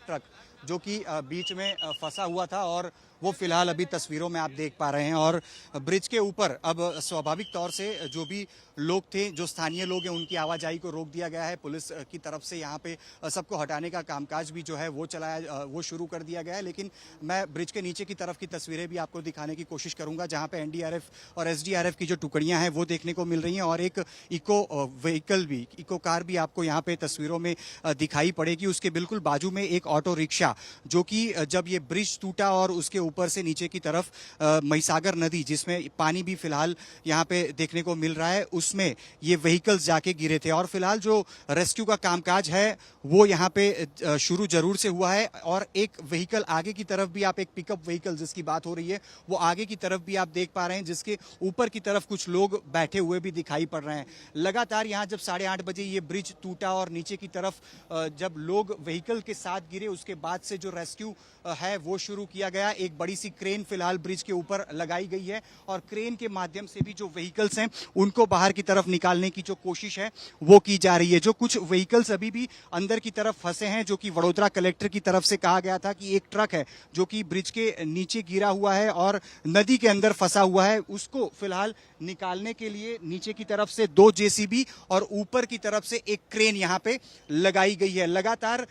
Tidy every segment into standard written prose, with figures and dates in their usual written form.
Truck जो कि बीच में फंसा हुआ था और वो फिलहाल अभी तस्वीरों में आप देख पा रहे हैं। और ब्रिज के ऊपर अब स्वाभाविक तौर से जो भी लोग थे, जो स्थानीय लोग हैं, उनकी आवाजाही को रोक दिया गया है। पुलिस की तरफ से यहाँ पे सबको हटाने का कामकाज भी जो है वो शुरू कर दिया गया है। लेकिन मैं ब्रिज के नीचे की तरफ की तस्वीरें भी आपको दिखाने की कोशिश करूंगा, जहाँ पे एनडीआरएफ और एसडीआरएफ की जो टुकड़ियां हैं वो देखने को मिल रही हैं। और एक इको कार भी आपको यहाँ पे तस्वीरों में दिखाई पड़ेगी। उसके बिल्कुल बाजू में एक ऑटो रिक्शा, जो कि जब ये ब्रिज टूटा और उसके ऊपर से नीचे की तरफ महिसागर नदी, जिसमें पानी भी फिलहाल यहाँ पे देखने को मिल रहा है, उसमें ये व्हीकल्स जाके गिरे थे। और फिलहाल जो रेस्क्यू का कामकाज है वो यहाँ पे शुरू जरूर से हुआ है। और एक व्हीकल आगे की तरफ भी, आप एक पिकअप व्हीकल जिसकी बात हो रही है, वो आगे की तरफ भी आप देख पा रहे हैं, जिसके ऊपर की तरफ कुछ लोग बैठे हुए भी दिखाई पड़ रहे हैं। लगातार यहाँ जब 8:30 बजे ये ब्रिज टूटा और नीचे की तरफ जब लोग व्हीकल के साथ गिरे, उसके बाद से जो रेस्क्यू है वो शुरू किया गया। एक बड़ी सी क्रेन फिलहाल ब्रिज के ऊपर लगाई गई है और क्रेन के माध्यम से भी जो व्हीकल्स हैं उनको बाहर की तरफ निकालने की जो कोशिश है वो की जा रही है। जो कुछ व्हीकल्स अभी भी अंदर की तरफ फंसे हैं, जो कि वडोदरा कलेक्टर की तरफ से कहा गया था कि एक ट्रक है जो कि ब्रिज के नीचे गिरा हुआ है और नदी के अंदर फंसा हुआ है, उसको फिलहाल निकालने के लिए नीचे की तरफ से 2 जेसीबी और ऊपर की तरफ से एक क्रेन यहाँ पे लगाई गई है। लगातार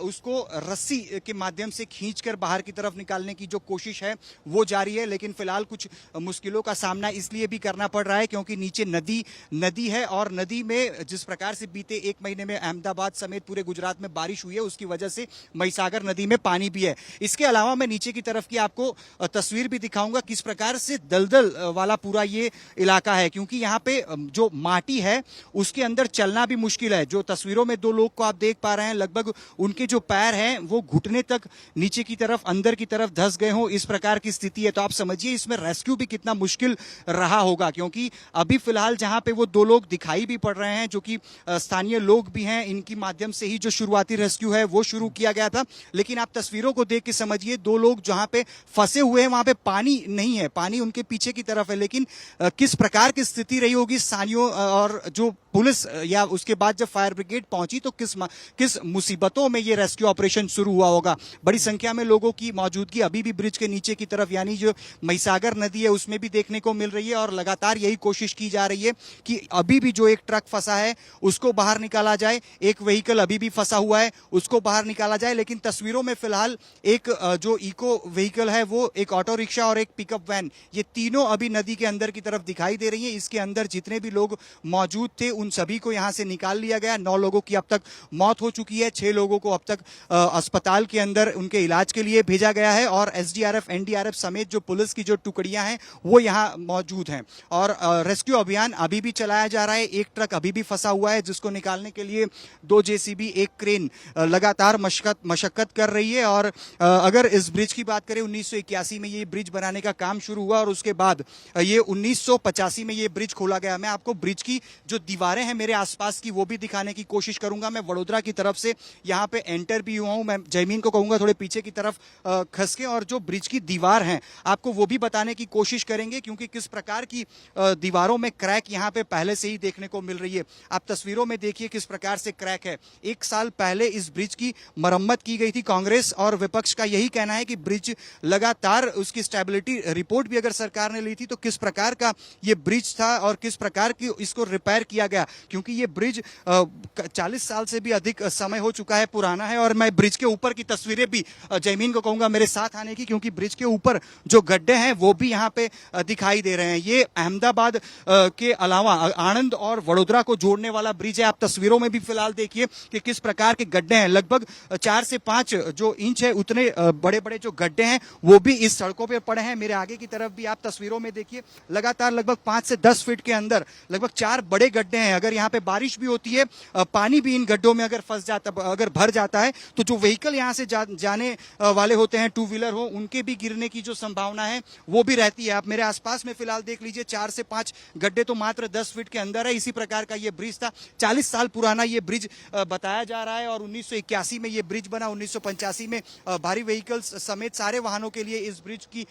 उसको रस्सी के माध्यम से खींचकर बाहर की तरफ निकालने की जो कोशिश है वो जारी है। लेकिन फिलहाल कुछ मुश्किलों का सामना इसलिए भी करना पड़ रहा है क्योंकि नीचे नदी है और नदी में जिस प्रकार से बीते 1 महीने में अहमदाबाद समेत पूरे गुजरात में बारिश हुई है, उसकी वजह से महिसागर नदी में पानी भी है। इसके अलावा मैं नीचे की तरफ की आपको तस्वीर भी दिखाऊंगा किस प्रकार से दलदल वाला पूरा ये इलाका है, क्योंकि यहाँ पे जो माटी है उसके अंदर चलना भी मुश्किल है। जो तस्वीरों में 2 लोग को आप देख पा रहे हैं, लगभग उनके जो पैर हैं वो घुटने तक नीचे की तरफ अंदर की तरफ धंस गए हो, इस प्रकार की स्थिति है। तो आप समझिए इसमें रेस्क्यू भी कितना मुश्किल रहा होगा, क्योंकि अभी फिलहाल जहां पे वो 2 लोग दिखाई भी पड़ रहे हैं जो कि स्थानीय लोग भी हैं, इनकी माध्यम से ही जो शुरुआती रेस्क्यू है वो शुरू किया गया था। लेकिन आप तस्वीरों को देख के समझिए 2 लोग जहां पे फंसे हुए हैं वहां पे पानी नहीं है, पानी उनके पीछे की तरफ है। लेकिन किस प्रकार की स्थिति रही होगी स्थानीयों और जो पुलिस या उसके बाद जब फायर ब्रिगेड पहुंची तो किस मुसीबतों में ये रेस्क्यू ऑपरेशन शुरू हुआ होगा। बड़ी संख्या में लोगों की मौजूदगी अभी भी ब्रिज के नीचे की तरफ, यानी जो महिसागर नदी है उसमें भी देखने को मिल रही है। और लगातार यही कोशिश की जा रही है कि अभी भी जो एक ट्रक फंसा है उसको बाहर निकाला जाए, एक व्हीकल अभी भी फंसा हुआ है उसको बाहर निकाला जाए। लेकिन तस्वीरों में फिलहाल एक जो इको व्हीकल है वो, एक ऑटो रिक्शा और एक पिकअप वैन, ये तीनों अभी नदी के अंदर की तरफ दिखाई दे रही है। इसके अंदर जितने भी लोग मौजूद थे उन सभी को यहां से निकाल लिया गया। 9 लोगों की अब तक मौत हो चुकी है, 6 लोगों को अब तक अस्पताल के अंदर उनके इलाज के लिए भेजा गया है। और एसडीआरएफ, एनडीआरएफ समेत जो पुलिस की जो टुकड़ियां हैं वो यहां मौजूद हैं और रेस्क्यू अभियान अभी भी चलाया जा रहा है। एक ट्रक अभी भी फंसा हुआ है जिसको निकालने के लिए 2 जेसीबी, एक क्रेन लगातार मशक्कत कर रही है। और अगर इस ब्रिज की बात करें, 1981 में ये ब्रिज बनाने का काम शुरू हुआ और उसके बाद ये 1985 में ये ब्रिज खोला गया। मैं आपको ब्रिज की जो दीवारें हैं मेरे आसपास की वो भी दिखाने की कोशिश करूंगा। मैं वडोदरा की तरफ से यहाँ पे एंटर भी हुआ हूं। मैं जयमीन को कहूंगा थोड़े पीछे की तरफ खसके और जो ब्रिज की दीवार है आपको वो भी बताने की कोशिश करेंगे, क्योंकि किस प्रकार की दीवारों में क्रैक यहाँ पे पहले से ही देखने को मिल रही है। आप तस्वीरों में देखिए किस प्रकार से क्रैक है। 1 साल पहले इस ब्रिज की मरम्मत की गई थी। कांग्रेस और विपक्ष का यही कहना है कि ब्रिज लगातार उसकी स्टेबिलिटी रिपोर्ट भी अगर सरकार ने ली थी तो किस प्रकार का ये ब्रिज था और किस प्रकार की इसको रिपेयर किया गया, क्योंकि ये ब्रिज 40 साल से भी अधिक समय हो चुका है, पुराना है। और मैं ब्रिज के ऊपर की तस्वीरें भी जयमीन को कहूंगा मेरे साथ आने की, क्योंकि ब्रिज के ऊपर जो गड्ढे हैं वो भी यहाँ पे दिखाई दे रहे हैं। ये अहमदाबाद के अलावा आनंद और वडोदरा को जोड़ने वाला ब्रिज है। आप तस्वीरों में भी फिलहाल देखिए कि किस प्रकार के गड्ढे हैं। लगभग 4 से 5 जो इंच है उतने बड़े बड़े जो गड्ढे हैं वो भी इस सड़कों पर पड़े हैं। मेरे आगे की तरफ भी आप तस्वीरों में देखिए लगातार लगभग 5 से 10 फीट के अंदर लगभग 4 बड़े गड्ढे हैं। अगर यहाँ पे बारिश भी होती है, पानी भी इन गड्ढों में अगर फंस जाता, अगर भर जाता है तो जो व्हीकल यहाँ से जाने वाले होते हैं, 2 व्हीलर हो, उनके भी गिरने की जो संभावना है वो भी रहती है। आप मेरे आसपास में फिलहाल देख लीजिए 4 से 5 गड्ढे तो मात्र 10 फीट के अंदर है। इसी प्रकार का ये ब्रिज था। 40 साल पुराना ये ब्रिज बताया जा रहा है और 1981 में ये ब्रिज बना। 1985 में भारी व्हीकल्स समेत सारे वाहनों के लिए इस ब्रिज की